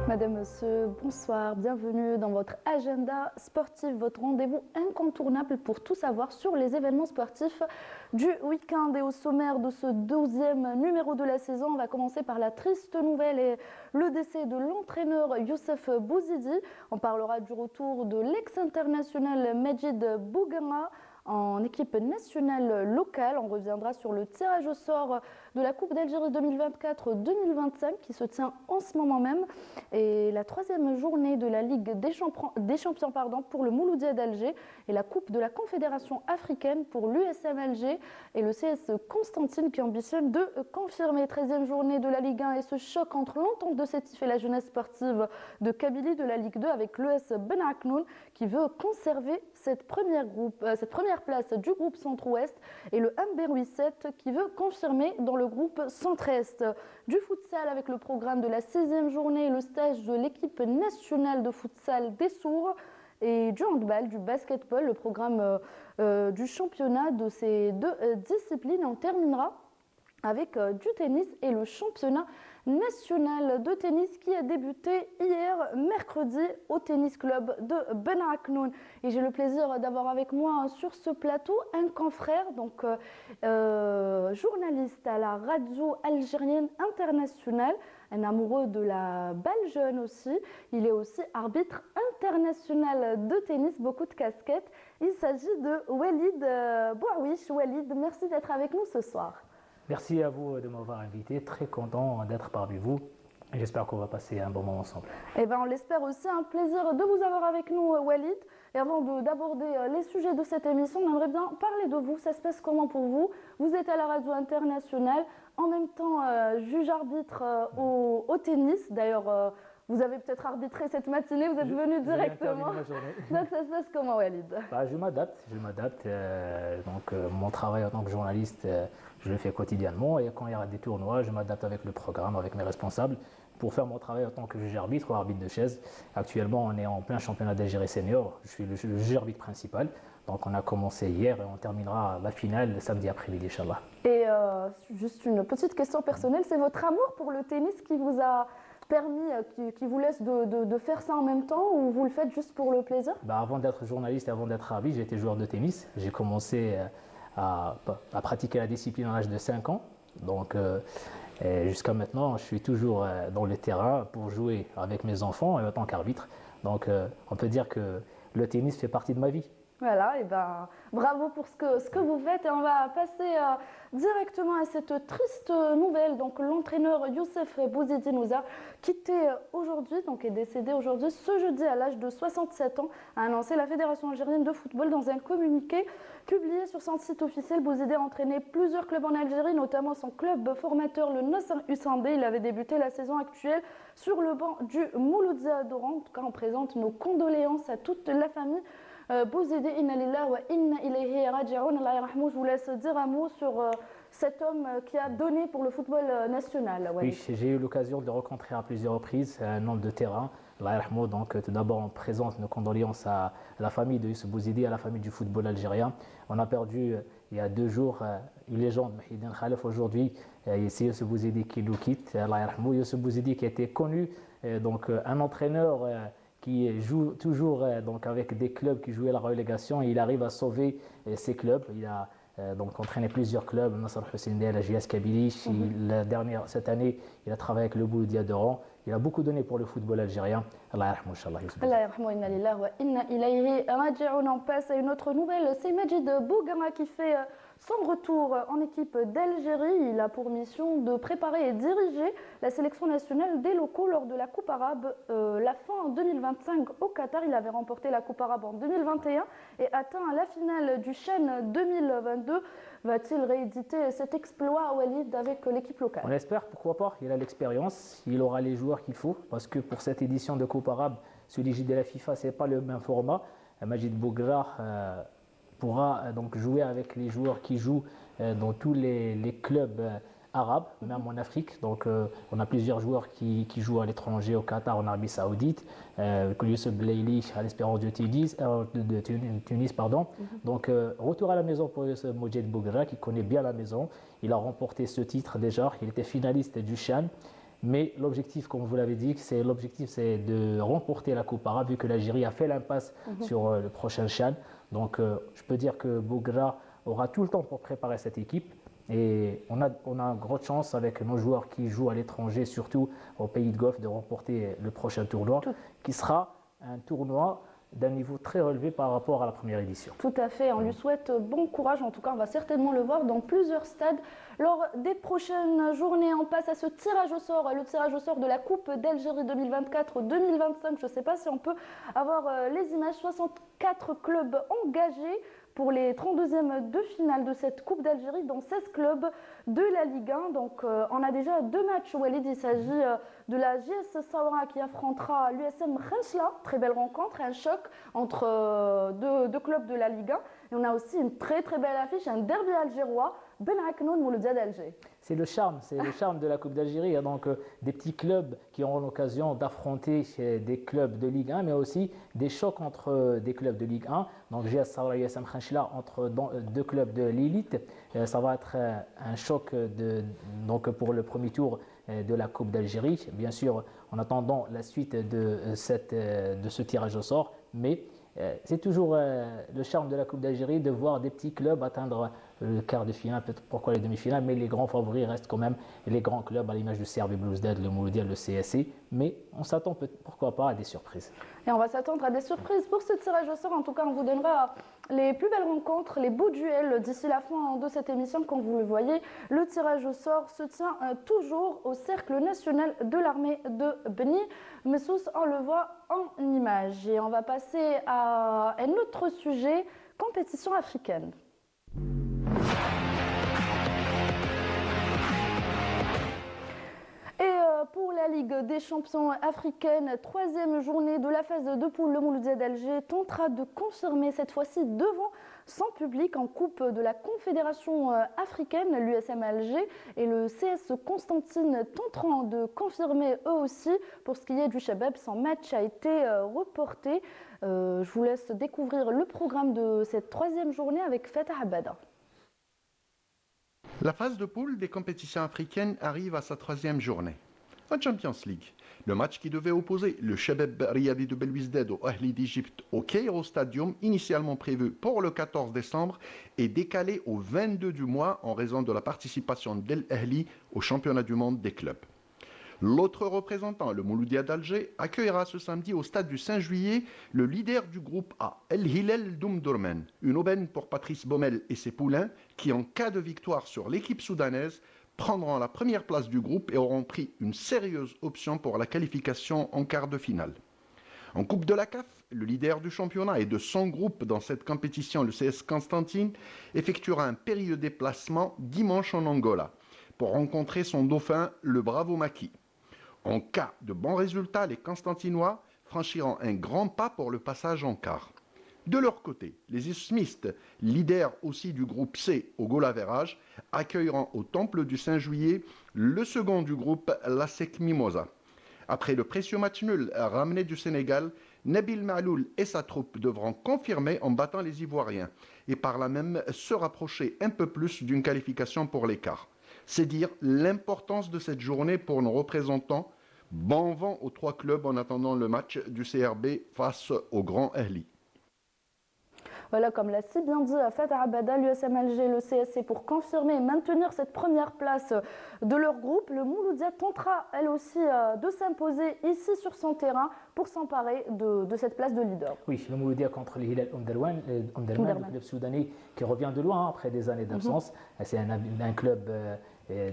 Madame, Monsieur, bonsoir, bienvenue dans votre agenda sportif, votre rendez-vous incontournable pour tout savoir sur les événements sportifs du week-end. Et au sommaire de ce 12e numéro de la saison, on va commencer par la triste nouvelle et le décès de l'entraîneur Youssef Bouzidi. On parlera du retour de l'ex-international Majid Bouguenra en équipe nationale locale. On reviendra sur le tirage au sort de la Coupe d'Algérie 2024-2025 qui se tient en ce moment même et la troisième journée de la Ligue des Champions pour le Mouloudia d'Alger et la Coupe de la Confédération africaine pour l'USM Alger et le CS Constantine qui ambitionne de confirmer. 13e journée de la Ligue 1 et ce choc entre l'Entente de Sétif et la jeunesse sportive de Kabylie de la Ligue 2 avec l'ES Ben Aknoun qui veut conserver cette première place du groupe Centre-Ouest et le Amberoui 7 qui veut confirmer dans le groupe Centre-Est. Du futsal avec le programme de la 16e journée et le stage de l'équipe nationale de futsal des Sourds et du handball, du basketball, le programme du championnat de ces deux disciplines. On terminera avec du tennis et le championnat national de tennis qui a débuté hier mercredi au tennis club de Ben Aknoun. Et j'ai le plaisir d'avoir avec moi sur ce plateau un confrère, donc journaliste à la radio algérienne internationale, un amoureux de la balle jeune aussi. Il est aussi arbitre international de tennis, beaucoup de casquettes. Il s'agit de Walid Bouawish. Walid, merci d'être avec nous ce soir. Merci à vous de m'avoir invité, très content d'être parmi vous et j'espère qu'on va passer un bon moment ensemble. Eh ben, on l'espère aussi, un plaisir de vous avoir avec nous Walid. Et avant d'aborder les sujets de cette émission, on aimerait bien parler de vous, ça se passe comment pour vous? Vous êtes à la radio internationale, en même temps juge arbitre au tennis, d'ailleurs vous avez peut-être arbitré cette matinée, vous êtes venu directement. Donc ça se passe comment Walid? Je m'adapte. Mon travail en tant que journaliste, je le fais quotidiennement et quand il y a des tournois, je m'adapte avec le programme, avec mes responsables pour faire mon travail en tant que juge arbitre ou arbitre de chaise. Actuellement, on est en plein championnat d'Algérie senior, je suis le juge arbitre principal. Donc on a commencé hier et on terminera la finale le samedi après-midi, Inch'Allah. Et juste une petite question personnelle, c'est votre amour pour le tennis qui vous a permis, qui vous laisse de faire ça en même temps ou vous le faites juste pour le plaisir? Avant d'être journaliste et avant d'être arbitre, j'étais joueur de tennis. J'ai commencé à pratiquer la discipline à l'âge de 5 ans. Donc jusqu'à maintenant, je suis toujours dans le terrain pour jouer avec mes enfants et en tant qu'arbitre. Donc on peut dire que le tennis fait partie de ma vie. Voilà, et ben bravo pour ce que vous faites et on va passer directement à cette triste nouvelle. Donc l'entraîneur Youssef Bouzidi nous a quitté aujourd'hui, donc est décédé aujourd'hui ce jeudi à l'âge de 67 ans, a annoncé la Fédération algérienne de football dans un communiqué publié sur son site officiel. Bouzidi a entraîné plusieurs clubs en Algérie, notamment son club formateur le Nasr Hussein-Bey. Il avait débuté la saison actuelle sur le banc du Mouloudia d'Oran. En tout cas, on présente nos condoléances à toute la famille. Bouzidi, inna lillahi wa inna ilayhi raji'un. Allah yarhamou. Je vous laisse dire un mot sur cet homme qui a donné pour le football national. Oui, j'ai eu l'occasion de le rencontrer à plusieurs reprises, un homme de terrain. Allah yarhamou. Donc tout d'abord, on présente nos condoléances à la famille de Youssef Bouzidi, à la famille du football algérien. On a perdu il y a 2 jours une légende, Mahidine Khalef. Aujourd'hui, c'est Youssef Bouzidi qui nous quitte. Allah yarhamou. Youssef Bouzidi qui était connu, donc un entraîneur qui joue toujours donc avec des clubs qui jouaient la relégation et il arrive à sauver ces clubs. Il a donc entraîné plusieurs clubs, Nasr Hussein-Bey, la JS Kabylie. Cette année, il a travaillé avec le Mouloudia d'Oran. Il a beaucoup donné pour le football algérien. Allah yarhamou, Inch'Allah. Allah yarhamou, inna lillahi wa inna ilayhi raji'un. On passe à une autre nouvelle. C'est Majid Bouguenra qui fait son retour en équipe d'Algérie. Il a pour mission de préparer et diriger la sélection nationale des locaux lors de la Coupe arabe la fin 2025 au Qatar. Il avait remporté la Coupe arabe en 2021 et atteint la finale du Chan 2022. Va-t-il rééditer cet exploit, Walid, avec l'équipe locale? On espère, pourquoi pas. Il a l'expérience, il aura les joueurs qu'il faut parce que pour cette édition de Coupe arabe, sous l'égide de la FIFA, ce n'est pas le même format. Majid Bouguenra pourra donc jouer avec les joueurs qui jouent dans tous les clubs arabes, même en Afrique. Donc on a plusieurs joueurs qui jouent à l'étranger, au Qatar, en Arabie Saoudite, Youssef Blaili à l'Espérance de Tunis. Donc retour à la maison pour Youssef Majid Bouguenra qui connaît bien la maison. Il a remporté ce titre déjà, il était finaliste du Chan. Mais l'objectif, comme vous l'avez dit, c'est de remporter la Coupe arabe, vu que l'Algérie a fait l'impasse sur le prochain CHAN. Donc, je peux dire que Bougra aura tout le temps pour préparer cette équipe. Et on a une grande chance avec nos joueurs qui jouent à l'étranger, surtout au pays de Golfe, de remporter le prochain tournoi, qui sera un tournoi d'un niveau très relevé par rapport à la première édition. Tout à fait, on lui souhaite bon courage, en tout cas on va certainement le voir dans plusieurs stades. Lors des prochaines journées, on passe à ce tirage au sort, le tirage au sort de la Coupe d'Algérie 2024-2025. Je ne sais pas si on peut avoir les images, 64 clubs engagés pour les 32e de finale de cette Coupe d'Algérie dans 16 clubs de la Ligue 1. Donc on a déjà 2 matchs, Walid. Il s'agit de la JS Saoura qui affrontera l'USM Khenchela. Très belle rencontre, un choc entre deux clubs de la Ligue 1. Et on a aussi une très très belle affiche, un derby algérois, Ben Aknoun Mouloudia d'Alger. C'est le charme de la Coupe d'Algérie. Il y a donc des petits clubs qui auront l'occasion d'affronter des clubs de Ligue 1, mais aussi des chocs entre des clubs de Ligue 1. Donc JS Saoura et USM Khenchela entre 2 clubs de l'élite. Ça va être un choc donc pour le premier tour de la Coupe d'Algérie. Bien sûr, en attendant la suite de ce tirage au sort, mais c'est toujours le charme de la Coupe d'Algérie de voir des petits clubs atteindre le quart de finale, peut-être pourquoi les demi-finales, mais les grands favoris restent quand même les grands clubs à l'image du Serbie Belouizdad, le Mouloudia, le CSC, mais on s'attend pourquoi pas à des surprises. Et on va s'attendre à des surprises pour ce tirage au sort. En tout cas, on vous donnera les plus belles rencontres, les beaux duels d'ici la fin de cette émission. Comme vous le voyez, le tirage au sort se tient toujours au Cercle national de l'armée de Beni Messous. On le voit en image. Et on va passer à un autre sujet, compétition africaine. Pour la Ligue des champions africaine, 3e journée de la phase de poule, le Mouloudia d'Alger tentera de confirmer cette fois-ci devant son public en Coupe de la Confédération africaine. L'USM Alger et le CS Constantine tenteront de confirmer eux aussi. Pour ce qui est du Chabab, son match a été reporté. Je vous laisse découvrir le programme de cette 3e journée avec Fatah Abada. La phase de poule des compétitions africaines arrive à sa 3e journée. En Champions League, le match qui devait opposer le Shabab Riyadi de Belouizdad au Ahli d'Égypte au Cairo Stadium, initialement prévu pour le 14 décembre, est décalé au 22 du mois en raison de la participation d'El Ahli au championnat du monde des clubs. L'autre représentant, le Mouloudia d'Alger, accueillera ce samedi au stade du 5 juillet le leader du groupe A, El Hilal d'Omdurman, une aubaine pour Patrice Baumel et ses poulains qui, en cas de victoire sur l'équipe soudanaise, prendront la première place du groupe et auront pris une sérieuse option pour la qualification en quart de finale. En Coupe de la CAF, le leader du championnat et de son groupe dans cette compétition, le CS Constantine, effectuera un périlleux déplacement dimanche en Angola pour rencontrer son dauphin, le Bravo Maki. En cas de bons résultats, les Constantinois franchiront un grand pas pour le passage en quart. De leur côté, les ismistes, leaders aussi du groupe C au goal average, accueilleront au Temple du 5 juillet le second du groupe, l'ASEC Mimosa. Après le précieux match nul ramené du Sénégal, Nabil Maloul et sa troupe devront confirmer en battant les Ivoiriens et par là même se rapprocher un peu plus d'une qualification pour l'écart. C'est dire l'importance de cette journée pour nos représentants. Bon vent aux 3 clubs en attendant le match du CRB face au Grand Ahli. Voilà, comme l'a si bien dit Fatah Abada, l'USM Alger et le CSC pour confirmer et maintenir cette première place de leur groupe. Le Mouloudia tentera elle aussi de s'imposer ici sur son terrain pour s'emparer de cette place de leader. Oui, le Mouloudia contre le Hilal Omdurman, le club soudanais qui revient de loin après des années d'absence. C'est un club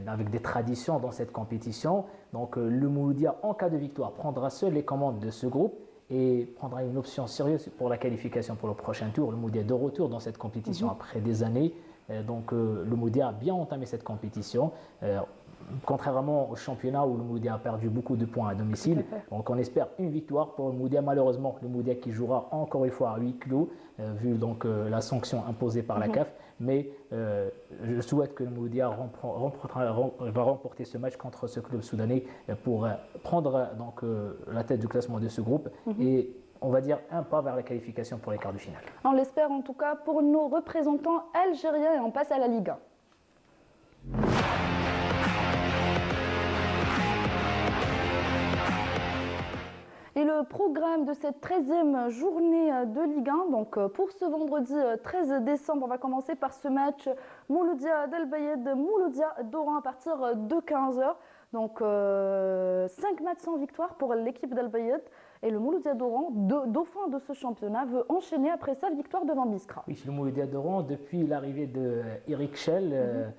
avec des traditions dans cette compétition. Donc le Mouloudia, en cas de victoire, prendra seul les commandes de ce groupe et prendra une option sérieuse pour la qualification pour le prochain tour. Le Mouloudia est de retour dans cette compétition après des années. Donc le Mouloudia a bien entamé cette compétition. Contrairement au championnat où le Mouloudia a perdu beaucoup de points à domicile. Donc on espère une victoire pour le Mouloudia. Malheureusement, le Mouloudia qui jouera encore une fois à huis clos, vu donc la sanction imposée par la CAF. Mais je souhaite que le Mouloudia va remporter ce match contre ce club soudanais pour prendre donc, la tête du classement de ce groupe et on va dire un pas vers la qualification pour les quarts de finale. On l'espère en tout cas pour nos représentants algériens et on passe à la Ligue 1. Et le programme de cette 13e journée de Ligue 1, donc pour ce vendredi 13 décembre, on va commencer par ce match Mouloudia d'Al Bayed, Mouloudia d'Oran à partir de 15h. Donc 5 matchs sans victoire pour l'équipe d'Al Bayed. Et le Mouloudia d'Oran, dauphin de ce championnat, veut enchaîner après sa victoire devant Biskra. Oui, le Mouloudia d'Oran, depuis l'arrivée de Eric Schell,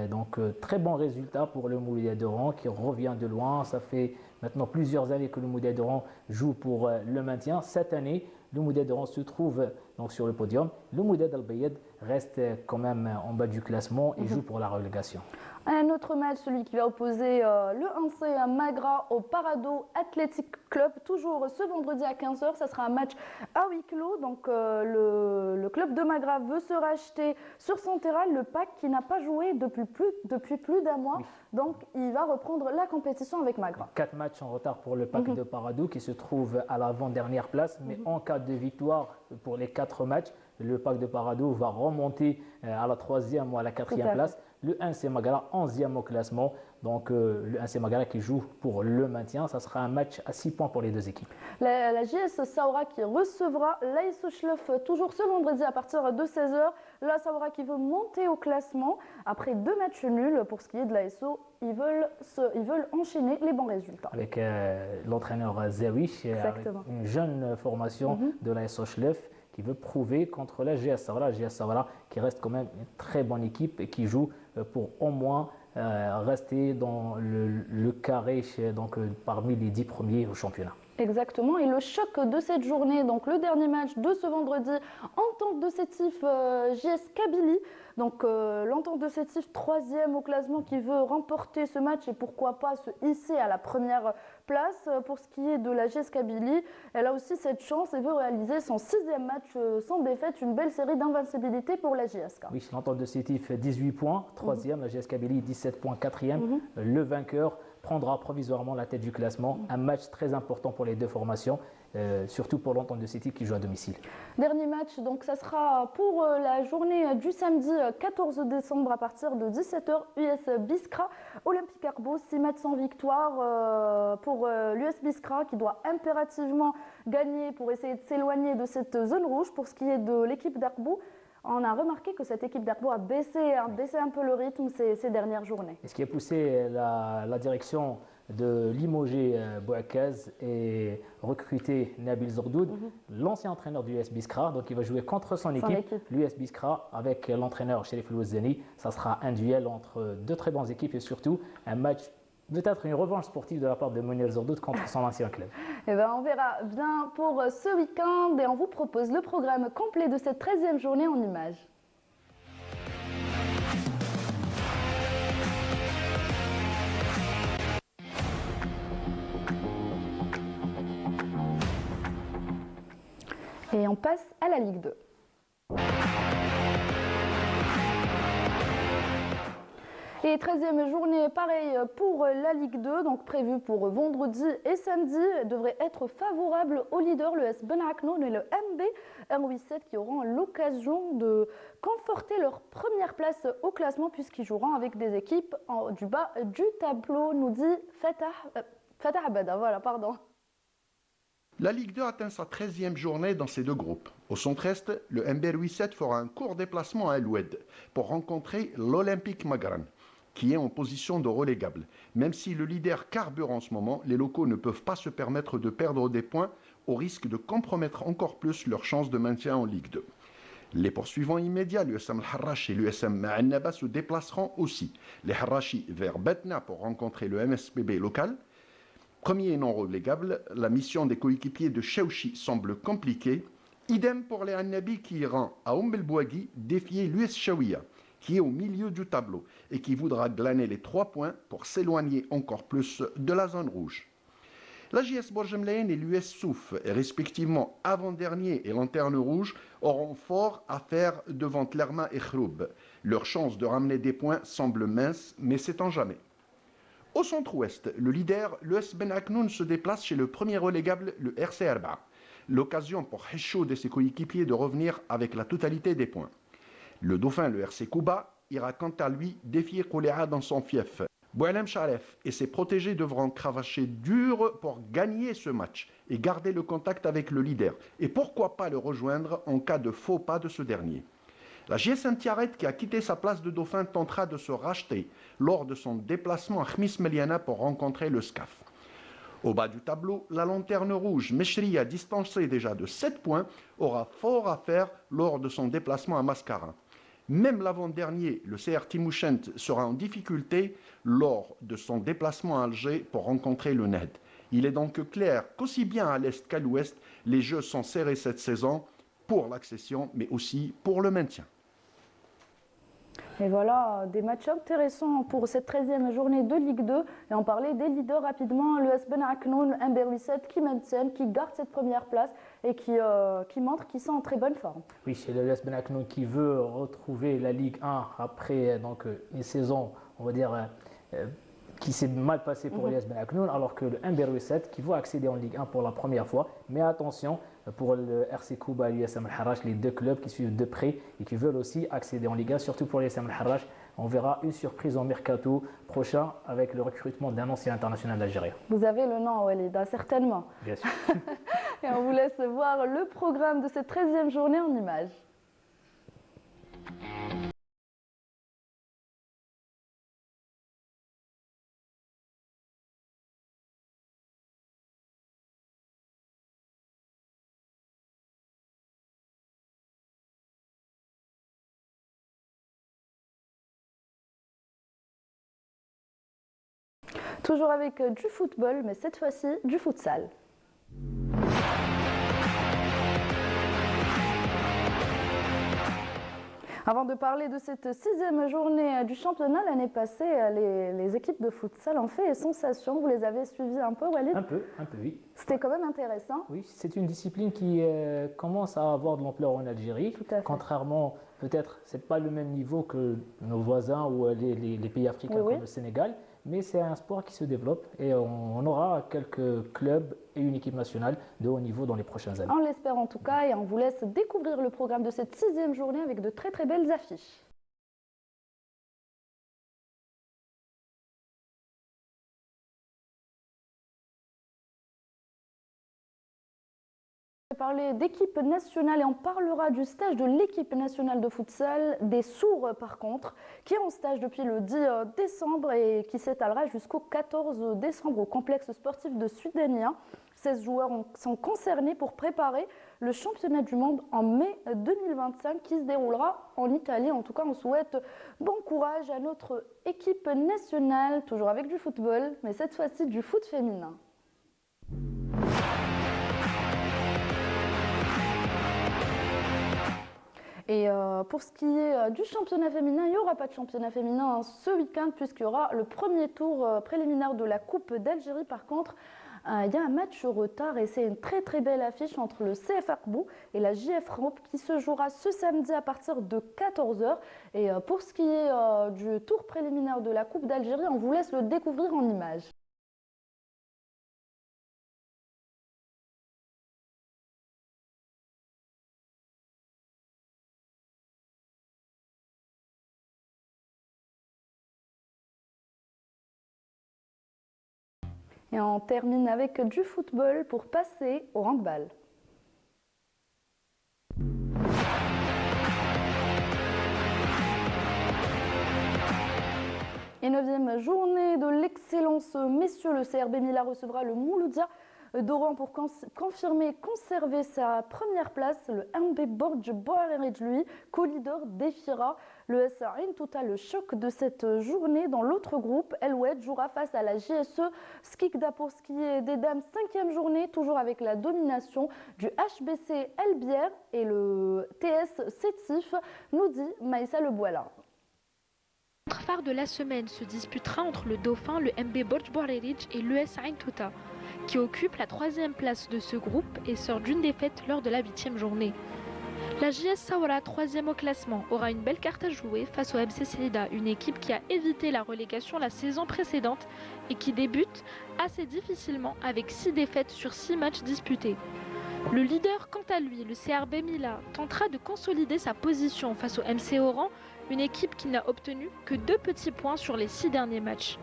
donc très bon résultat pour le Mouloudia d'Oran qui revient de loin. Ça fait maintenant plusieurs années que le Mouloudia d'Oran joue pour le maintien. Cette année, le Mouloudia d'Oran se trouve donc sur le podium. Le Mouloudia d'Al Bayed reste quand même en bas du classement et joue pour la relégation. Un autre match, celui qui va opposer le 1C à Magra au Parado Athletic Club, toujours ce vendredi à 15h. Ça sera un match à huis clos. Donc le club de Magra veut se racheter sur son terrain, le PAC qui n'a pas joué depuis plus d'un mois. Oui. Donc il va reprendre la compétition avec Magra. 4 matchs en retard pour le PAC de Parado qui se trouve à l'avant-dernière place. Mais en cas de victoire pour les 4 matchs, le PAC de Parado va remonter à la 3e ou à la 4e place. Le 1C Magara, 11e au classement. Donc le 1C Magara qui joue pour le maintien. Ça sera un match à 6 points pour les deux équipes. La JS Saoura qui recevra l'ASO Schleuf toujours ce vendredi à partir de 16h. La Saoura qui veut monter au classement. Après 2 matchs nuls pour ce qui est de l'ASO, ils veulent enchaîner les bons résultats. Avec l'entraîneur Zawish, une jeune formation de l'ASO Schleuf qui veut prouver contre la GS Saoura. La GS Saoura qui reste quand même une très bonne équipe et qui joue pour au moins rester dans le carré donc, parmi les 10 premiers au championnat. Exactement, et le choc de cette journée, donc le dernier match de ce vendredi, Entente de Sétif JS Kabylie. Donc l'Entente de Sétif, 3e au classement, qui veut remporter ce match et pourquoi pas se hisser à la première place. Pour ce qui est de la JS Kabylie, elle a aussi cette chance et veut réaliser son 6e match sans défaite, une belle série d'invincibilité pour la JSK. Oui, l'Entente de Sétif, 18 points, 3e, la JS Kabylie, 17 points, 4e. Le vainqueur prendra provisoirement la tête du classement. Un match très important pour les deux formations, surtout pour l'Entente de Sétif qui joue à domicile. Dernier match, donc ça sera pour la journée du samedi 14 décembre à partir de 17h, US Biskra, Olympique Arbo, 6 matchs sans victoire pour l'US Biskra qui doit impérativement gagner pour essayer de s'éloigner de cette zone rouge. Pour ce qui est de l'équipe d'Arbo, on a remarqué que cette équipe d'Arbo a baissé un peu le rythme ces dernières journées. Et ce qui a poussé la direction de limoger Bouakaz et recruter Nabil Zordoud, l'ancien entraîneur du US Biskra, donc il va jouer contre son équipe. L'US Biskra avec l'entraîneur Sherif Louazani. Ça sera un duel entre deux très bonnes équipes et surtout un match, peut-être une revanche sportive de la part de Mounir Zordoud contre son ancien club. Eh ben, on verra bien pour ce week-end et on vous propose le programme complet de cette 13e journée en images. Et on passe à la Ligue 2. Et 13e journée, pareil pour la Ligue 2, donc prévue pour vendredi et samedi, devrait être favorable aux leaders, le S Ben Aknoun et le MB R87 qui auront l'occasion de conforter leur première place au classement puisqu'ils joueront avec des équipes du bas du tableau, nous dit Fatah Abada, voilà, pardon. La Ligue 2 atteint sa 13e journée dans ces deux groupes. Au centre-est, le MBR 87 fera un court déplacement à El Oued pour rencontrer l'Olympique Magran, qui est en position de relégable. Même si le leader carbure en ce moment, les locaux ne peuvent pas se permettre de perdre des points au risque de compromettre encore plus leurs chances de maintien en Ligue 2. Les poursuivants immédiats, l'USM Al-Harrach et l'USM Ma'annaba se déplaceront aussi. Les Harrachi vers Betna pour rencontrer le MSPB local. Premier et non relégable, la mission des coéquipiers de Chouchi semble compliquée. Idem pour les Annabi qui iront à El Bouaghi défier l'US Chaouia, qui est au milieu du tableau et qui voudra glaner les 3 points pour s'éloigner encore plus de la zone rouge. La JS Bourgemlaen et l'US Souf, respectivement avant-dernier et lanterne rouge, auront fort à faire devant Tlerma et Khroub. Leur chance de ramener des points semble mince, mais sait-on jamais. Au centre-ouest, le leader, l'US Ben Aknoun, se déplace chez le premier relégable, le RC Arba. L'occasion pour Heshoud et ses coéquipiers de revenir avec la totalité des points. Le dauphin, le RC Kouba, ira quant à lui défier Kouléa dans son fief. Boualem Sharef et ses protégés devront cravacher dur pour gagner ce match et garder le contact avec le leader. Et pourquoi pas le rejoindre en cas de faux pas de ce dernier. La GSM Tiaret, qui a quitté sa place de dauphin, tentera de se racheter lors de son déplacement à Khmis Meliana pour rencontrer le SCAF. Au bas du tableau, la lanterne rouge, Meshria, distancée déjà de 7 points, aura fort à faire lors de son déplacement à Mascara. Même l'avant-dernier, le CR Timouchent, sera en difficulté lors de son déplacement à Alger pour rencontrer le NED. Il est donc clair qu'aussi bien à l'Est qu'à l'Ouest, les jeux sont serrés cette saison pour l'accession, mais aussi pour le maintien. Et voilà, des matchs intéressants pour cette 13e journée de Ligue 2. Et on parlait des leaders rapidement, l'US Ben Aknoun, MB87 qui maintiennent, qui gardent cette première place et qui montrent qu'ils sont en très bonne forme. Oui, c'est le l'US Ben Aknoun qui veut retrouver la Ligue 1 après une saison, on va dire, qui s'est mal passée pour l'US Ben Aknoun, alors que le MB87 qui va accéder en Ligue 1 pour la première fois. Mais attention, pour le RC Kouba et l'USM Al-Harrach, les deux clubs qui suivent de près et qui veulent aussi accéder en Ligue 1, surtout pour l'USM Al-Harrach. On verra une surprise en mercato prochain avec le recrutement d'un ancien international algérien. Vous avez le nom, Walida, certainement. Bien sûr. Et on vous laisse voir le programme de cette 13e journée en images. Toujours avec du football, mais cette fois-ci du futsal. Avant de parler de cette 6e journée du championnat, l'année passée, les équipes de futsal ont fait sensation. Vous les avez suivies un peu, Walid? Un peu, oui. C'était quand même intéressant. Oui, c'est une discipline qui commence à avoir de l'ampleur en Algérie. Tout à fait. Contrairement, peut-être, c'est pas le même niveau que nos voisins ou les pays africains Oui, comme le Sénégal, mais c'est un sport qui se développe et on aura quelques clubs et une équipe nationale de haut niveau dans les prochaines années. On l'espère en tout cas et on vous laisse découvrir le programme de cette 6e journée avec de très très belles affiches. On va parler d'équipe nationale et on parlera du stage de l'équipe nationale de futsal, des sourds par contre, qui est en stage depuis le 10 décembre et qui s'étalera jusqu'au 14 décembre au complexe sportif de Sudania. 16 joueurs sont concernés pour préparer le championnat du monde en mai 2025 qui se déroulera en Italie. En tout cas, on souhaite bon courage à notre équipe nationale, toujours avec du football, mais cette fois-ci du foot féminin. Et pour ce qui est du championnat féminin, il n'y aura pas de championnat féminin ce week-end puisqu'il y aura le premier tour préliminaire de la Coupe d'Algérie. Par contre, il y a un match au retard et c'est une très très belle affiche entre le CF Arbou et la JF Ramp qui se jouera ce samedi à partir de 14 h. Et pour ce qui est du tour préliminaire de la Coupe d'Algérie, on vous laisse le découvrir en images. Et on termine avec du football pour passer au handball. Et 9e journée de l'excellence, messieurs, le CRB Mila recevra le Mouloudia d'Oran pour confirmer et conserver sa première place. Le MB Borj Boareridj, lui, co-leader, défiera le SAIN. Tout à le choc de cette journée. Dans l'autre groupe, El Oued jouera face à la JSE Skikda pour ce qui est des dames. 5e journée, toujours avec la domination du HBC El Bier et le TS Sétif, nous dit Maïssa Lebouala. Le phare de la semaine se disputera entre le Dauphin, le MB Borj Boareridj et l'ES Ain Touta, qui occupe la 3e place de ce groupe et sort d'une défaite lors de la 8e journée. La JS Saoura, 3e au classement, aura une belle carte à jouer face au MC Selida, une équipe qui a évité la relégation la saison précédente et qui débute assez difficilement avec 6 défaites sur 6 matchs disputés. Le leader, quant à lui, le CRB Mila, tentera de consolider sa position face au MC Oran, une équipe qui n'a obtenu que 2 petits points sur les 6 derniers matchs.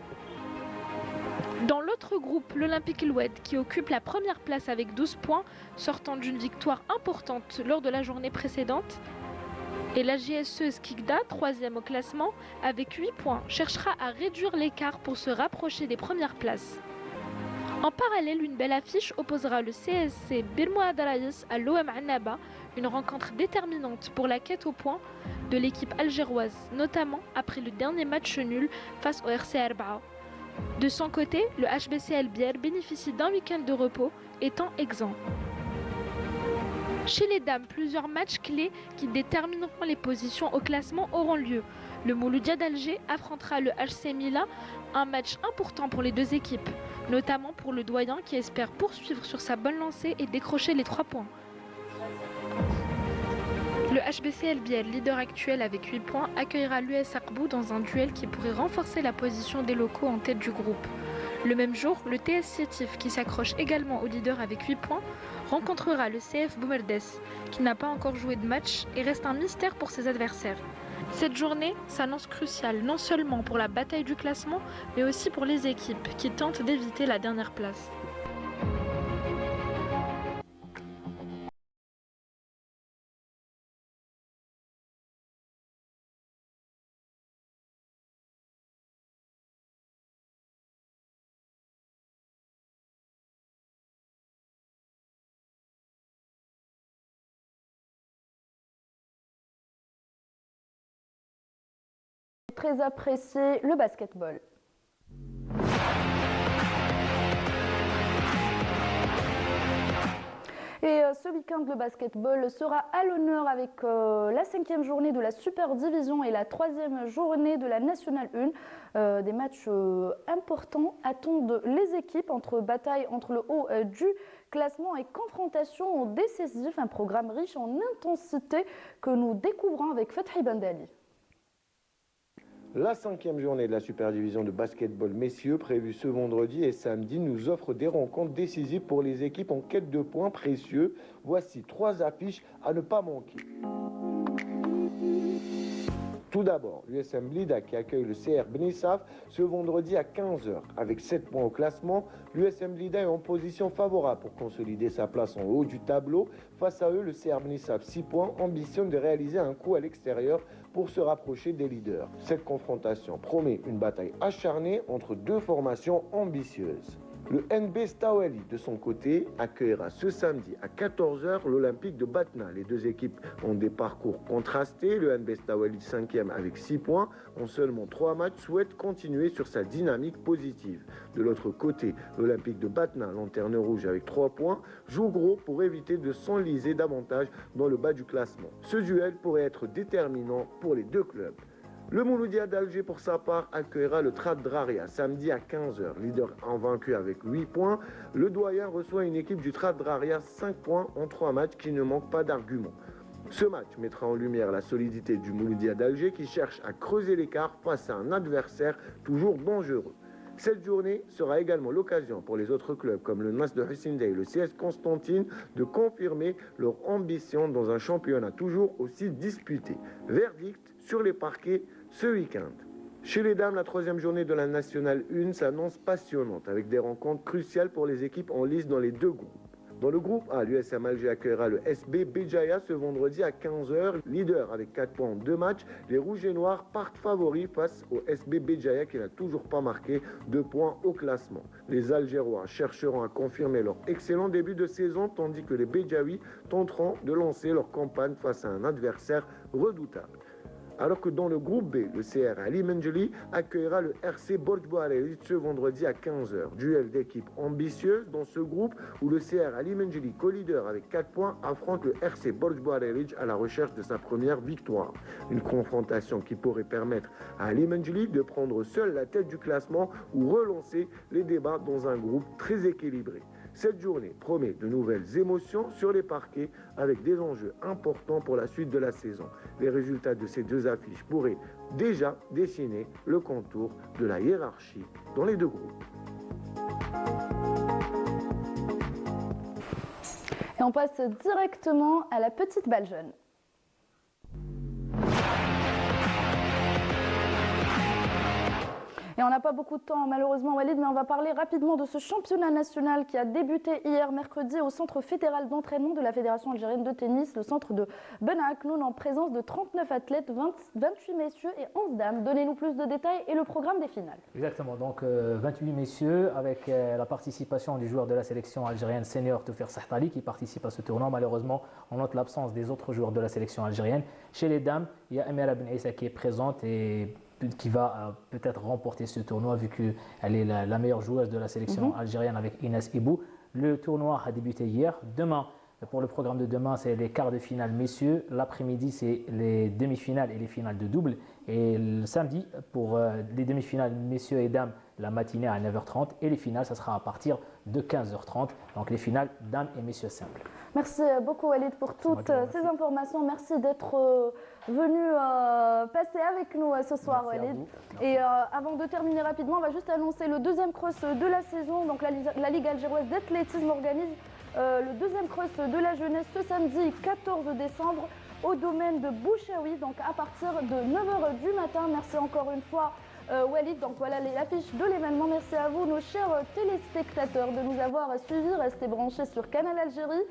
l'autre groupe, l'Olympique Loued, qui occupe la première place avec 12 points, sortant d'une victoire importante lors de la journée précédente. Et la JSE Skikda, troisième au classement, avec 8 points, cherchera à réduire l'écart pour se rapprocher des premières places. En parallèle, une belle affiche opposera le CSC Birmoa Daraïs à l'OM Annaba, une rencontre déterminante pour la quête au point de l'équipe algéroise, notamment après le dernier match nul face au RC Arbaa. De son côté, le HBC El Bier bénéficie d'un week-end de repos, étant exempt. Chez les dames, plusieurs matchs clés qui détermineront les positions au classement auront lieu. Le Mouloudia d'Alger affrontera le HC Mila, un match important pour les deux équipes, notamment pour le doyen qui espère poursuivre sur sa bonne lancée et décrocher les 3 points. Le HBC El Biel, leader actuel avec 8 points, accueillera l'US Aqbou dans un duel qui pourrait renforcer la position des locaux en tête du groupe. Le même jour, le TS Sétif, qui s'accroche également au leader avec 8 points, rencontrera le CF Boumerdes, qui n'a pas encore joué de match et reste un mystère pour ses adversaires. Cette journée s'annonce cruciale non seulement pour la bataille du classement, mais aussi pour les équipes qui tentent d'éviter la dernière place. Très apprécié, le basketball. Et ce week-end, le basketball sera à l'honneur avec la 5e journée de la Super Division et la 3e journée de la Nationale 1. Des matchs importants attendent les équipes entre bataille entre le haut du classement et confrontation décisive. Un programme riche en intensité que nous découvrons avec Fethi Bandali. La 5e journée de la Super Division de basketball messieurs, prévue ce vendredi et samedi, nous offre des rencontres décisives pour les équipes en quête de points précieux. Voici 3 affiches à ne pas manquer. Tout d'abord, l'USM Blida qui accueille le CR Bnissaf ce vendredi à 15h. Avec 7 points au classement, l'USM Blida est en position favorable pour consolider sa place en haut du tableau. Face à eux, le CR Bnissaf 6 points ambitionne de réaliser un coup à l'extérieur pour se rapprocher des leaders. Cette confrontation promet une bataille acharnée entre deux formations ambitieuses. Le NB Stawali, de son côté, accueillera ce samedi à 14h l'Olympique de Batna. Les deux équipes ont des parcours contrastés. Le NB Stawali, 5e avec 6 points, en seulement 3 matchs, souhaite continuer sur sa dynamique positive. De l'autre côté, l'Olympique de Batna, lanterne rouge avec 3 points, joue gros pour éviter de s'enliser davantage dans le bas du classement. Ce duel pourrait être déterminant pour les deux clubs. Le Mouloudia d'Alger, pour sa part, accueillera le Trad Draria samedi à 15h. Leader invaincu avec 8 points, le doyen reçoit une équipe du Trad Draria 5 points en 3 matchs qui ne manquent pas d'arguments. Ce match mettra en lumière la solidité du Mouloudia d'Alger qui cherche à creuser l'écart face à un adversaire toujours dangereux. Cette journée sera également l'occasion pour les autres clubs comme le Nas de Hussein et le CS Constantine de confirmer leur ambition dans un championnat toujours aussi disputé. Verdict sur les parquets ce week-end. Chez les dames, la 3e journée de la Nationale 1 s'annonce passionnante avec des rencontres cruciales pour les équipes en lice dans les deux groupes. Dans le groupe A, l'USM Alger accueillera le SB Béjaïa ce vendredi à 15h. Leader avec 4 points en 2 matchs, les Rouges et Noirs partent favoris face au SB Béjaïa qui n'a toujours pas marqué 2 points au classement. Les Algérois chercheront à confirmer leur excellent début de saison tandis que les Béjaouis tenteront de lancer leur campagne face à un adversaire redoutable. Alors que dans le groupe B, le CR Ali Menjeli accueillera le RC Borj Bouareri ce vendredi à 15h. Duel d'équipe ambitieuse dans ce groupe où le CR Ali Menjeli, co-leader avec 4 points, affronte le RC Borj Bouareri à la recherche de sa première victoire. Une confrontation qui pourrait permettre à Ali Menjeli de prendre seul la tête du classement ou relancer les débats dans un groupe très équilibré. Cette journée promet de nouvelles émotions sur les parquets avec des enjeux importants pour la suite de la saison. Les résultats de ces deux affiches pourraient déjà dessiner le contour de la hiérarchie dans les deux groupes. Et on passe directement à la petite balle jaune. Et on n'a pas beaucoup de temps malheureusement Walid, mais on va parler rapidement de ce championnat national qui a débuté hier mercredi au centre fédéral d'entraînement de la Fédération algérienne de tennis, le centre de Ben Aknoun, en présence de 39 athlètes, 28 messieurs et 11 dames. Donnez-nous plus de détails et le programme des finales. Exactement, donc 28 messieurs avec la participation du joueur de la sélection algérienne senior Toufer Sahtali qui participe à ce tournoi. Malheureusement, on note l'absence des autres joueurs de la sélection algérienne. Chez les dames, il y a Amira Ben Issa qui est présente et qui va peut-être remporter ce tournoi vu qu'elle est la meilleure joueuse de la sélection algérienne avec Inès Ibou. Le tournoi a débuté hier. Demain, pour le programme de demain, c'est les quarts de finale messieurs. L'après-midi, c'est les demi-finales et les finales de double. Et le samedi, pour les demi-finales messieurs et dames, la matinée à 9h30. Et les finales, ça sera à partir de 15h30. Donc les finales dames et messieurs simples. Merci beaucoup Walid pour toutes ces informations. Merci d'être venu passer avec nous ce soir Walid. Et avant de terminer rapidement, on va juste annoncer le deuxième cross de la saison. Donc la Ligue algéroise d'athlétisme organise le deuxième cross de la jeunesse ce samedi 14 décembre au domaine de Bouchaoui, donc à partir de 9h du matin. Merci encore une fois Walid. Donc voilà l'affiche de l'événement. Merci à vous nos chers téléspectateurs de nous avoir suivis. Restez branchés sur Canal Algérie.